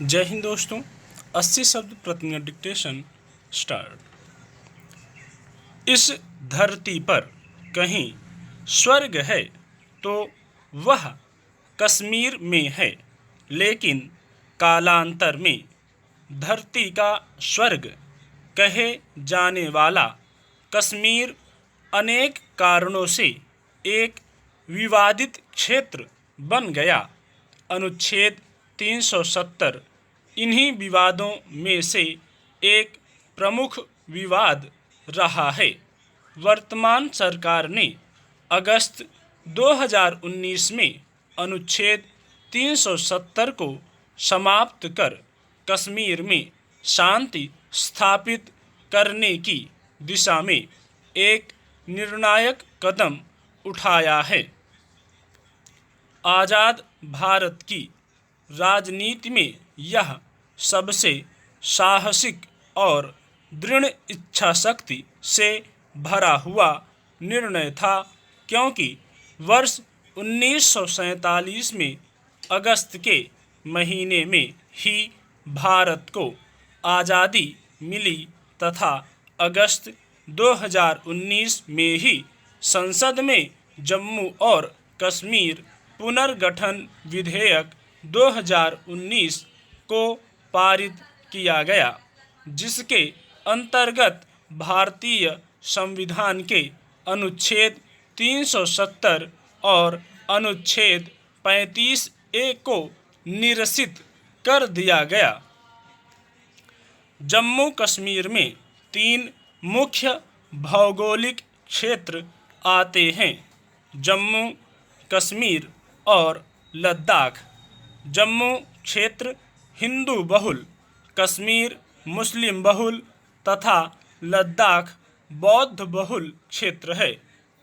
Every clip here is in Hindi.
जय हिंद दोस्तों। 80 शब्द प्रति मिनट डिक्टेशन स्टार्ट। इस धरती पर कहीं स्वर्ग है तो वह कश्मीर में है, लेकिन कालांतर में धरती का स्वर्ग कहे जाने वाला कश्मीर अनेक कारणों से एक विवादित क्षेत्र बन गया। अनुच्छेद 370 इन्हीं विवादों में से एक प्रमुख विवाद रहा है। वर्तमान सरकार ने अगस्त 2019 में अनुच्छेद 370 को समाप्त कर कश्मीर में शांति स्थापित करने की दिशा में एक निर्णायक कदम उठाया है। आज़ाद भारत की राजनीति में यह सबसे साहसिक और दृढ़ इच्छाशक्ति से भरा हुआ निर्णय था, क्योंकि वर्ष 1947 में अगस्त के महीने में ही भारत को आज़ादी मिली तथा अगस्त 2019 में ही संसद में जम्मू और कश्मीर पुनर्गठन विधेयक 2019 को पारित किया गया, जिसके अंतर्गत भारतीय संविधान के अनुच्छेद 370 और अनुच्छेद 35A को निरसित कर दिया गया। जम्मू कश्मीर में 3 मुख्य भौगोलिक क्षेत्र आते हैं: जम्मू कश्मीर और लद्दाख। जम्मू क्षेत्र हिंदू बहुल, कश्मीर मुस्लिम बहुल तथा लद्दाख बौद्ध बहुल क्षेत्र है।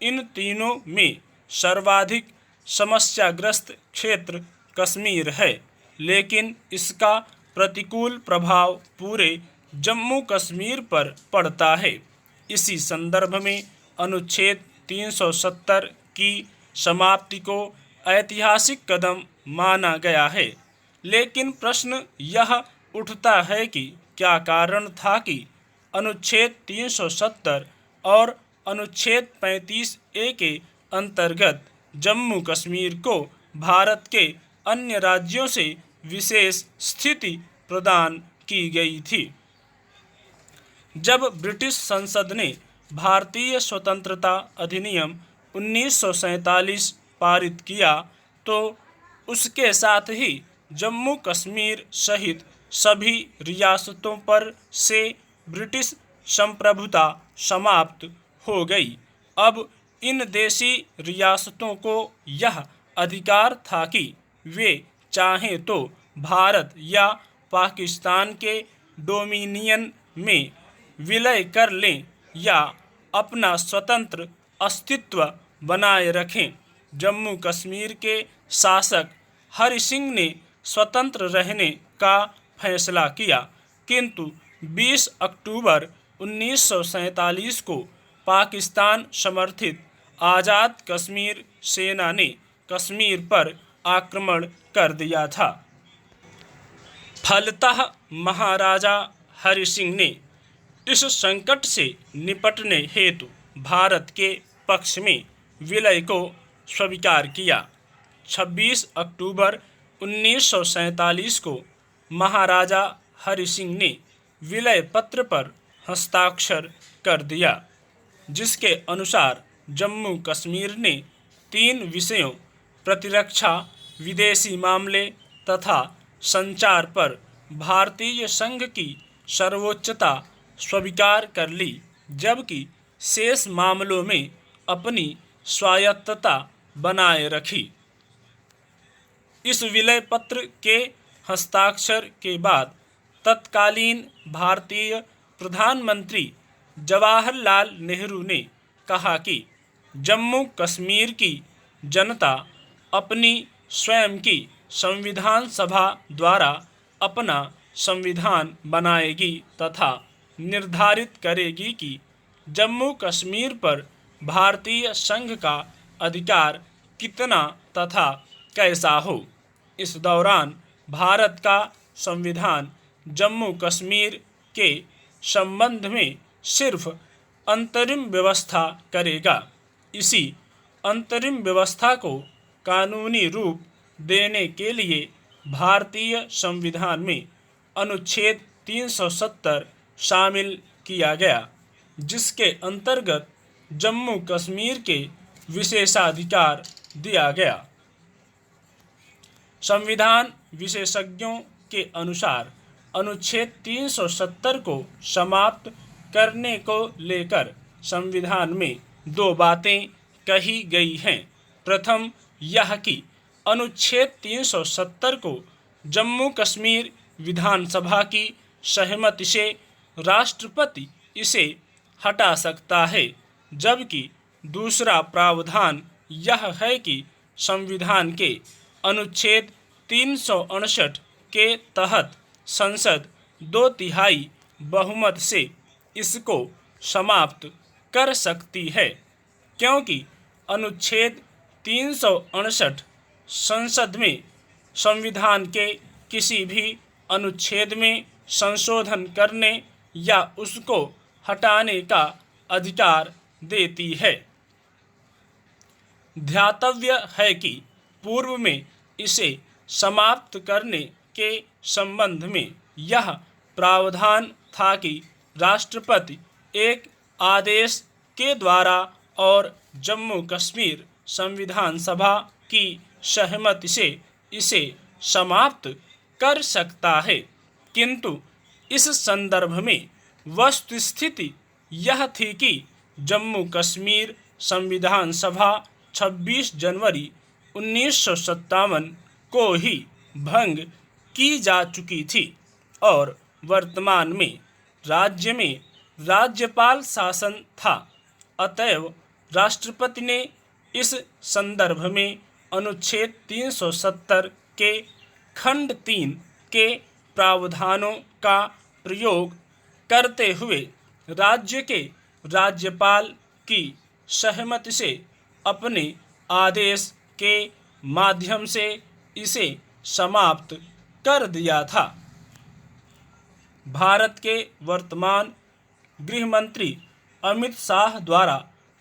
इन तीनों में सर्वाधिक समस्याग्रस्त क्षेत्र कश्मीर है, लेकिन इसका प्रतिकूल प्रभाव पूरे जम्मू कश्मीर पर पड़ता है। इसी संदर्भ में अनुच्छेद 370 की समाप्ति को ऐतिहासिक कदम माना गया है। लेकिन प्रश्न यह उठता है कि क्या कारण था कि अनुच्छेद 370 और अनुच्छेद 35A के अंतर्गत जम्मू कश्मीर को भारत के अन्य राज्यों से विशेष स्थिति प्रदान की गई थी। जब ब्रिटिश संसद ने भारतीय स्वतंत्रता अधिनियम 1947 पारित किया तो उसके साथ ही जम्मू कश्मीर सहित सभी रियासतों पर से ब्रिटिश संप्रभुता समाप्त हो गई। अब इन देशी रियासतों को यह अधिकार था कि वे चाहें तो भारत या पाकिस्तान के डोमिनियन में विलय कर लें या अपना स्वतंत्र अस्तित्व बनाए रखें। जम्मू कश्मीर के शासक हरि सिंह ने स्वतंत्र रहने का फैसला किया, किंतु 20 अक्टूबर 1947 को पाकिस्तान समर्थित आज़ाद कश्मीर सेना ने कश्मीर पर आक्रमण कर दिया था। फलतः महाराजा हरि सिंह ने इस संकट से निपटने हेतु भारत के पक्ष में विलय को स्वीकार किया। 26 अक्टूबर 1947 को महाराजा हरि सिंह ने विलय पत्र पर हस्ताक्षर कर दिया, जिसके अनुसार जम्मू कश्मीर ने 3 विषयों प्रतिरक्षा, विदेशी मामले तथा संचार पर भारतीय संघ की सर्वोच्चता स्वीकार कर ली, जबकि शेष मामलों में अपनी स्वायत्तता बनाए रखी। इस विलय पत्र के हस्ताक्षर के बाद तत्कालीन भारतीय प्रधानमंत्री जवाहरलाल नेहरू ने कहा कि जम्मू कश्मीर की जनता अपनी स्वयं की संविधान सभा द्वारा अपना संविधान बनाएगी तथा निर्धारित करेगी कि जम्मू कश्मीर पर भारतीय संघ का अधिकार कितना तथा कैसा हो। इस दौरान भारत का संविधान जम्मू कश्मीर के संबंध में सिर्फ अंतरिम व्यवस्था करेगा। इसी अंतरिम व्यवस्था को कानूनी रूप देने के लिए भारतीय संविधान में अनुच्छेद 370 शामिल किया गया, जिसके अंतर्गत जम्मू कश्मीर के विशेषाधिकार दिया गया। संविधान विशेषज्ञों के अनुसार अनुच्छेद 370 को समाप्त करने को लेकर संविधान में दो बातें कही गई हैं। प्रथम यह कि अनुच्छेद 370 को जम्मू कश्मीर विधानसभा की सहमति से राष्ट्रपति इसे हटा सकता है, जबकि दूसरा प्रावधान यह है कि संविधान के अनुच्छेद 359 के तहत संसद 2/3 बहुमत से इसको समाप्त कर सकती है। क्योंकि अनुच्छेद 359 संसद में संविधान के किसी भी अनुच्छेद में संशोधन करने या उसको हटाने का अधिकार देती है। ध्यातव्य है कि पूर्व में इसे समाप्त करने के संबंध में यह प्रावधान था कि राष्ट्रपति एक आदेश के द्वारा और जम्मू कश्मीर संविधान सभा की सहमति से इसे समाप्त कर सकता है। किंतु इस संदर्भ में वस्तुस्थिति यह थी कि जम्मू कश्मीर संविधान सभा 26 जनवरी 1957 को ही भंग की जा चुकी थी और वर्तमान में राज्य में राज्यपाल शासन था। अतएव राष्ट्रपति ने इस संदर्भ में अनुच्छेद 370 के खंड 3 के प्रावधानों का प्रयोग करते हुए राज्य के राज्यपाल की सहमति से अपने आदेश के माध्यम से इसे समाप्त कर दिया था। भारत के वर्तमान गृह मंत्री अमित शाह द्वारा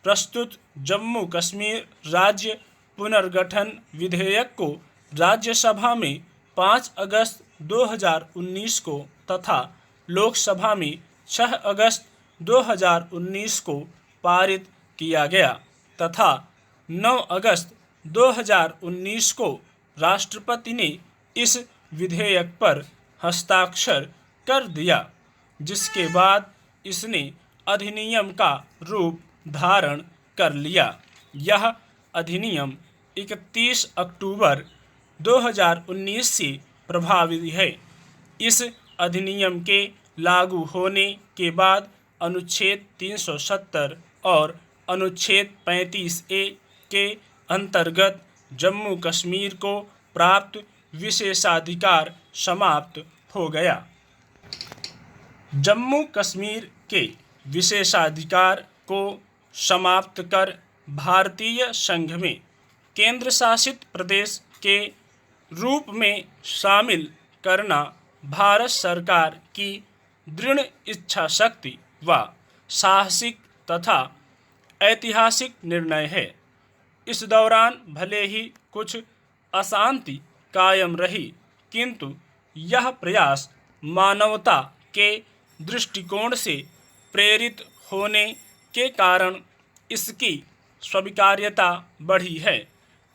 प्रस्तुत जम्मू कश्मीर राज्य पुनर्गठन विधेयक को राज्यसभा में 5 अगस्त 2019 को तथा लोकसभा में 6 अगस्त 2019 को पारित किया गया तथा 9 अगस्त 2019 को राष्ट्रपति ने इस विधेयक पर हस्ताक्षर कर दिया, जिसके बाद इसने अधिनियम का रूप धारण कर लिया। यह अधिनियम 31 अक्टूबर 2019 से प्रभावी है। इस अधिनियम के लागू होने के बाद अनुच्छेद 370 और अनुच्छेद 35A के अंतर्गत जम्मू कश्मीर को प्राप्त विशेषाधिकार समाप्त हो गया। जम्मू कश्मीर के विशेषाधिकार को समाप्त कर भारतीय संघ में केंद्र शासित प्रदेश के रूप में शामिल करना भारत सरकार की दृढ़ इच्छा शक्ति व साहसिक तथा ऐतिहासिक निर्णय है। इस दौरान भले ही कुछ अशांति कायम रही, किंतु यह प्रयास मानवता के दृष्टिकोण से प्रेरित होने के कारण इसकी स्वीकार्यता बढ़ी है।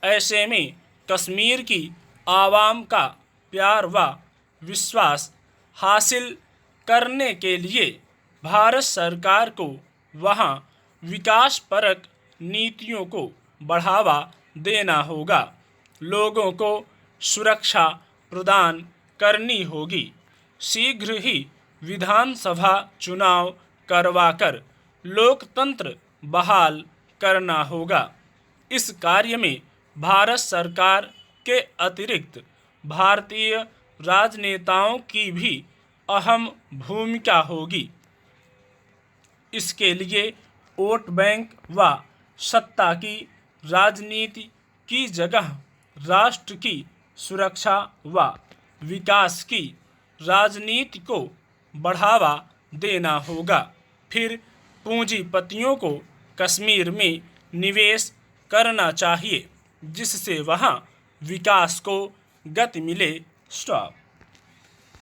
ऐसे में कश्मीर की आवाम का प्यार व विश्वास हासिल करने के लिए भारत सरकार को वहां विकासपरक नीतियों को बढ़ावा देना होगा। लोगों को सुरक्षा प्रदान करनी होगी। शीघ्र ही विधानसभा चुनाव करवाकर लोकतंत्र बहाल करना होगा। इस कार्य में भारत सरकार के अतिरिक्त भारतीय राजनेताओं की भी अहम भूमिका होगी। इसके लिए वोट बैंक व सत्ता की राजनीति की जगह राष्ट्र की सुरक्षा व विकास की राजनीति को बढ़ावा देना होगा। फिर पूंजीपतियों को कश्मीर में निवेश करना चाहिए जिससे वहां विकास को गति मिले। स्टॉप।